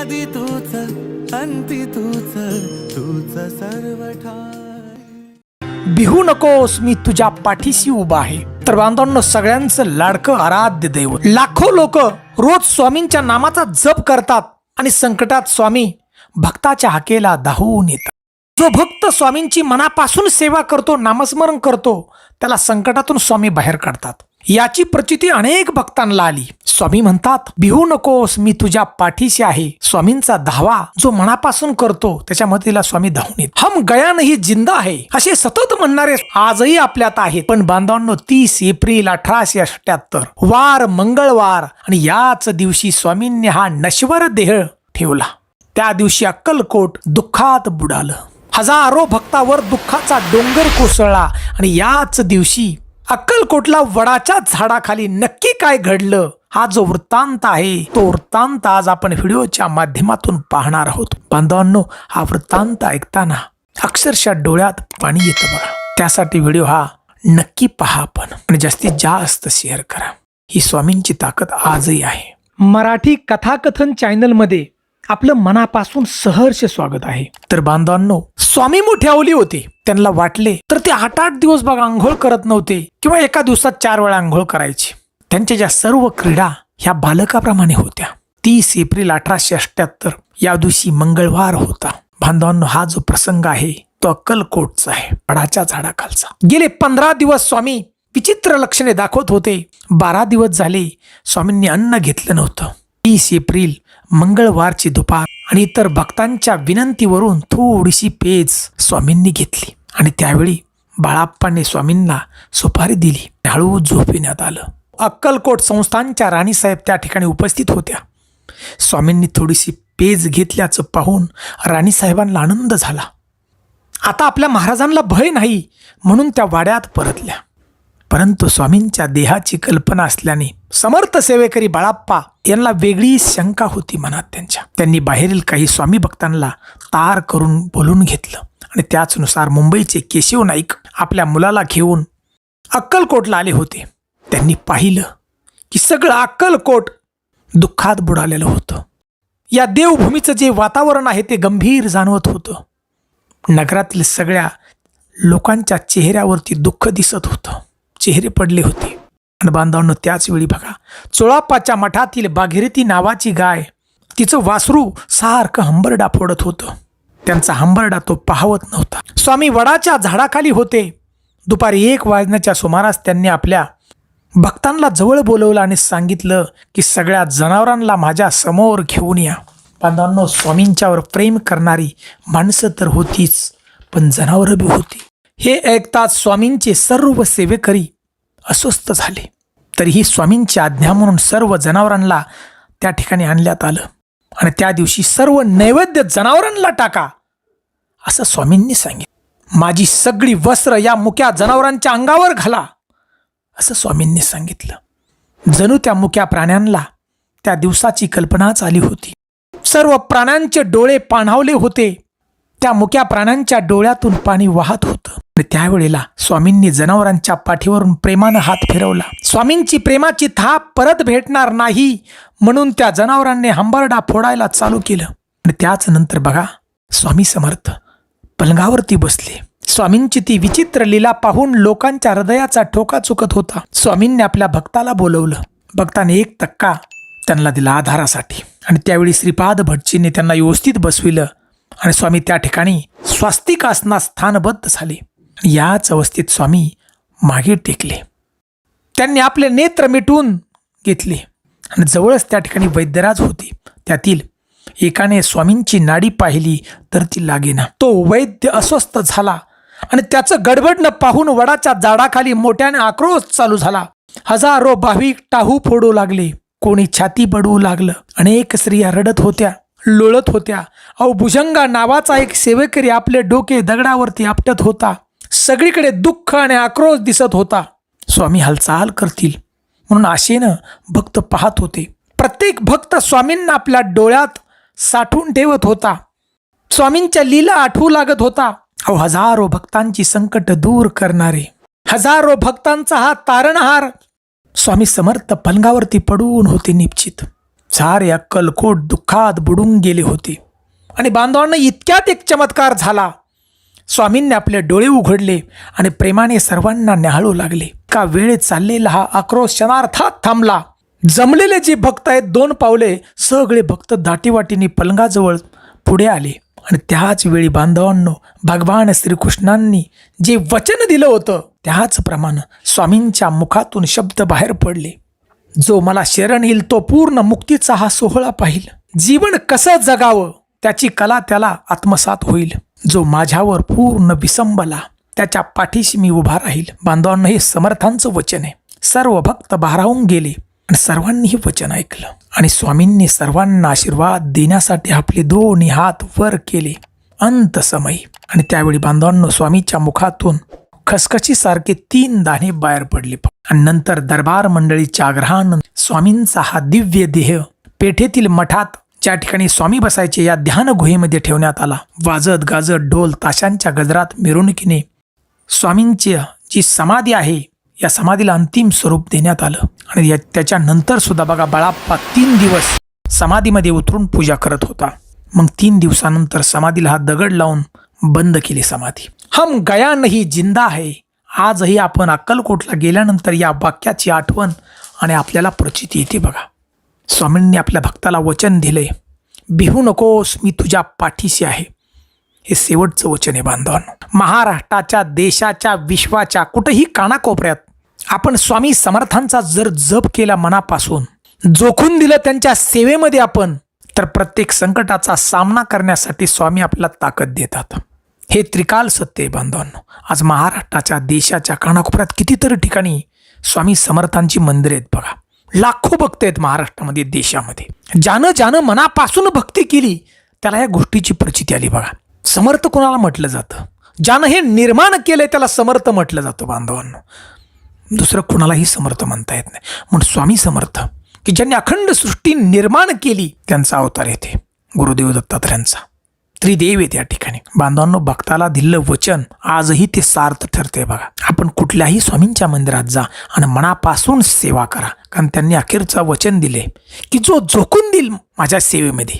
आदि तूच अंती तूच तूच सर्व ठाई। भिवू नकोस, मी तुझ्या पाठीशी उभा आहे. तर बांधवांनो, सगळ्यांचं लाडकं आराध्य दैवत लाखो लोक रोज स्वामींच्या नामाचा जप करतात आणि संकटात स्वामी भक्ताच्या हाकेला धावून येतात. जो भक्त स्वामींची मनापासून सेवा करतो, नामस्मरण करतो, त्याला संकटातून स्वामी बाहेर काढतात. याची प्रचिती अनेक भक्तांना आली. स्वामी म्हणतात, भिवू नकोस, मी तुझ्या पाठीशी आहे. स्वामींचा धावा जो मनापासून करतो त्याच्यामध्ये तिला स्वामी धावून येतात. हम गया नाही जिंदा आहे असे सतत म्हणणारे आजही आपल्यात आहेत. पण बांधवांनो, 30 एप्रिल 1878 वार मंगळवार आणि याच दिवशी स्वामींनी हा नश्वर देह ठेवला. त्या दिवशी अक्कलकोट दुःखात बुडालं. हजारो भक्तावर दुःखाचा डोंगर कोसळला. आणि याच दिवशी अक्कलकोटला वडाच्या झाडाखाली नक्की काय घडलं, हा जो वृत्तांत आहे तो वृत्तांत आज आपण व्हिडिओच्या माध्यमातून पाहणार आहोत. बांधवांनो, हा वृत्तांत ऐकताना अक्षरशः डोळ्यात पाणी येतं बघा. त्यासाठी व्हिडिओ हा नक्की पहा आपण आणि जास्तीत जास्त शेअर करा. ही स्वामींची ताकद आजही आहे. मराठी कथाकथन चॅनल मध्ये आपलं मनापासून सहर्ष स्वागत आहे. तर बांधवांनो, स्वामी मोठ्यावली होते. त्यांना वाटले तर ते 8-8 दिवस बघा आंघोळ करत नव्हते किंवा एका दिवसात 4 वेळा आंघोळ करायचे. त्यांच्या ज्या सर्व क्रीडा ह्या बालकाप्रमाणे होत्या. 30 एप्रिल 1878 या दिवशी मंगळवार होता. बांधवांनो, हा जो प्रसंग आहे तो अक्कलकोटचा आहे, वडाच्या झाडाखालचा. गेले 15 दिवस स्वामी विचित्र लक्षणे दाखवत होते. 12 दिवस झाले स्वामींनी अन्न घेतलं नव्हतं. 30 एप्रिल मंगळवारची दुपार आणि इतर भक्तांच्या विनंतीवरून थोडीशी पेज स्वामींनी घेतली आणि त्यावेळी बाळाप्पाने स्वामींना सुपारी दिली. हळू झोपविण्यात आलं. अक्कलकोट संस्थानच्या राणीसाहेब त्या ठिकाणी उपस्थित होत्या. स्वामींनी थोडीशी पेज घेतल्याचं पाहून राणीसाहेबांना आनंद झाला. आता आपल्या महाराजांना भय नाही म्हणून त्या वाड्यात परतल्या. परंतु स्वामींच्या देहाची कल्पना असल्याने समर्थ सेवेकरी बाळाप्पा यांना वेगळी शंका होती मनात त्यांच्या. त्यांनी बाहेरील काही स्वामी भक्तांना तार करून बोलून घेतलं आणि त्याचनुसार मुंबईचे केशव नाईक आपल्या मुलाला घेऊन अक्कलकोटला आले होते. त्यांनी पाहिलं की सगळं अक्कलकोट दुःखात बुडालेलं होतं. या देवभूमीचं जे वातावरण आहे ते गंभीर जाणवत होतं. नगरातील सगळ्या लोकांच्या चेहऱ्यावरती दुःख दिसत होतं. चेहरे पडले होते. आणि बांधवांनो, त्याच वेळी बघा, चोळाप्पाच्या मठातील भागीरथी नावाची गाय, तिचं वासरू सारखं हंबरडा फोडत होतं. त्यांचा हंबरडा तो पाहत नव्हता. स्वामी वडाच्या झाडाखाली होते. दुपारी 1 वाजण्याच्या सुमारास त्यांनी आपल्या भक्तांना जवळ बोलवलं आणि सांगितलं की सगळ्या जनावरांना माझ्या समोर घेऊन या. बांधवांनो, स्वामींच्यावर प्रेम करणारी माणसं तर होतीच, पण जनावरं बी होती. हे ऐकताच स्वामींचे सर्व सेवेकरी अस्वस्थ झाले. तरीही स्वामींची आज्ञा म्हणून सर्व जनावरांना त्या ठिकाणी आणण्यात आलं आणि त्या दिवशी सर्व नैवेद्य जनावरांना टाका असं स्वामींनी सांगितलं. माझी सगळी वस्त्र या मुक्या जनावरांच्या अंगावर घाला असं स्वामींनी सांगितलं. जणू त्या मुक्या प्राण्यांना त्या दिवसाची कल्पनाच आली होती. सर्व प्राण्यांचे डोळे पाणावले होते. त्या मुक्या प्राण्यांच्या डोळ्यातून पाणी वाहत होतं. आणि त्यावेळेला स्वामींनी जनावरांच्या पाठीवरून प्रेमानं हात फिरवला. स्वामींची प्रेमाची थाप परत भेटणार नाही म्हणून त्या जनावरांनी हंबरडा फोडायला चालू केलं. आणि त्याच नंतर बघा, स्वामी समर्थ पलंगावरती बसले. स्वामींची ती विचित्र लीला पाहून लोकांच्या हृदयाचा ठोका चुकत होता. स्वामींनी आपल्या भक्ताला बोलवलं. भक्ताने 1 तक्का त्यांना दिला आधारासाठी आणि त्यावेळी श्रीपाद भटजींनी त्यांना व्यवस्थित बसविलं आणि स्वामी त्या ठिकाणी स्वास्तिक आसनात स्थानबद्ध झाले. याच अवस्थेत स्वामी मागे टेकले. त्यांनी आपले नेत्र मिटून घेतले आणि जवळच त्या ठिकाणी वैद्यराज होते. त्यातील एकाने स्वामींची नाडी पाहिली तर ती लागेना. तो वैद्य अस्वस्थ झाला आणि त्याचं गडबडणं पाहून वडाच्या झाडाखाली मोठ्याने आक्रोश चालू झाला. हजारो भाविक टाहू फोडू लागले. कोणी छाती बडवू लागलं. अनेक स्त्रिया रडत होत्या, लोळत होत्या. भुजंगा नावाचा एक सेवेकरी आपले डोके दगडावरती आपटत होता. सगळीकडे दुःख आणि आक्रोश दिसत होता. स्वामी हालचाल करतील म्हणून आशेनं भक्त पाहत होते. प्रत्येक भक्त स्वामींना आपल्या डोळ्यात साठवून ठेवत होता. स्वामींच्या लीला आठवू लागत होता. हजारो भक्तांची संकट दूर करणारे, हजारो भक्तांचा हा तारणहार स्वामी समर्थ पलंगावरती पडून होते निश्चित. सारे अक्कलकोट दुःखात बुडून गेले होते. आणि बांधवांना इतक्यात एक चमत्कार झाला. स्वामींनी आपले डोळे उघडले आणि प्रेमाने सर्वांना न्याहाळू लागले. का वेळेत चाललेला हा आक्रोश क्षणार्थात थांबला. जमलेले जे भक्त आहेत 2 पावले सगळे भक्त दाटीवाटीने पलंगाजवळ पुढे आले. आणि त्याच वेळी बांधवांनो, भगवान श्रीकृष्णांनी जे वचन दिलं होतं त्याचप्रमाणे स्वामींच्या मुखातून शब्द बाहेर पडले. जो मला शरण येईल तो पूर्ण मुक्तीचा हा सोहळा पाहिल. जीवन कसं जगावं त्याची कला त्याला आत्मसात होईल. जो माझ्यावर पूर्ण विसंबला त्याच्या पाठीशी मी उभा राहील. बांधवांना हे समर्थांचं वचन आहे. सर्व भक्त भारावून गेले आणि सर्वांनी हे वचन ऐकलं. आणि स्वामींनी सर्वांना आशीर्वाद देण्यासाठी आपले 2 हात वर केले अंतसमयी. आणि त्यावेळी बांधवांनो, स्वामीच्या मुखातून खसखशीसारखे 3 दाणे बाहेर पडले. आणि नंतर दरबार मंडळीच्या आग्रहानं स्वामींचा हा दिव्य देह पेठेतील मठात ज्या ठिकाणी स्वामी बसायचे या ध्यान गुहेमध्ये ठेवण्यात आला. वाजत गाजत ढोल ताशांच्या गजरात मिरवणुकीने स्वामींची जी समाधी आहे या समाधीला अंतिम स्वरूप देण्यात आलं. आणि त्याच्यानंतर सुद्धा बघा, बाळाप्पा 3 दिवस समाधीमध्ये उतरून पूजा करत होता. मग 3 दिवसानंतर समाधीला हा दगड लावून बंद केली समाधी. हम गया नाही जिंदा है. आजही आपण अक्कलकोटला गेल्यानंतर या वाक्याची आठवण आणि आपल्याला प्रचिती येते. बघा, स्वामींनी आपल्या भक्ताला वचन दिले, भिवू नकोस, मी तुझ्या पाठीशी आहे. हे शेवटचं वचन आहे बांधवांनो. महाराष्ट्राच्या, देशाच्या, विश्वाच्या कुठेही कानाकोपऱ्यात आपण स्वामी समर्थांचा जर जप केला मनापासून, जोखून दिलं त्यांच्या सेवेमध्ये आपण, तर प्रत्येक संकटाचा सामना करण्यासाठी स्वामी आपल्याला ताकद देतात. हे त्रिकाल सत्य आहे बांधवांनो. आज महाराष्ट्राच्या, देशाच्या कानाकोपऱ्यात कितीतरी ठिकाणी स्वामी समर्थांची मंदिर आहेत. बघा, लाखो भक्त आहेत महाराष्ट्रामध्ये, देशामध्ये. ज्यानं मनापासून भक्ती केली त्याला या गोष्टीची प्रचिती आली. बघा, समर्थ कोणाला म्हटलं जातं? ज्यानं हे निर्माण केलंय त्याला समर्थ म्हटलं जातं बांधवांनो. दुसरं कुणालाही समर्थ म्हणता येत नाही. म्हणून स्वामी समर्थ, की ज्यांनी अखंड सृष्टी निर्माण केली, त्यांचा अवतार येते गुरुदेव दत्तात्रयांचा. त्रिदेव आहे त्या ठिकाणी. बांधवांनो, भक्ताला दिलेलं वचन आजही ते सार्थ ठरते. बघा, आपण कुठल्याही स्वामींच्या मंदिरात जा आणि मनापासून सेवा करा. कारण त्यांनी अखेरचं वचन दिले की जो झोकून देईल माझ्या सेवेमध्ये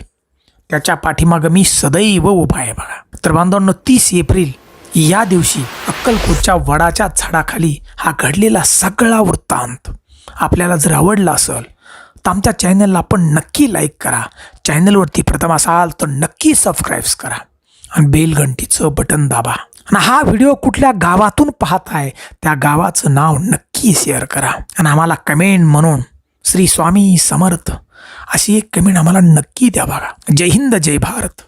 त्याच्या पाठीमागं मी सदैव उभा आहे. बघा, तर बांधवांनो, 30 एप्रिल या दिवशी अक्कलकोटच्या वडाच्या झाडाखाली हा घडलेला सगळा वृत्तांत आपल्याला जर आवडला असेल तर आमच्या चॅनलला आपण नक्की लाईक करा. चॅनलवरती प्रथम असाल तर नक्की सबस्क्राईब करा आणि बेल घंटीचं बटन दाबा. आणि हा व्हिडिओ कुठल्या गावातून पाहताय त्या गावाचं नाव नक्की शेअर करा. आणि आम्हाला कमेंट म्हणून श्री स्वामी समर्थ अशी एक कमेंट आम्हाला नक्की द्या. बघा, जय हिंद, जय भारत.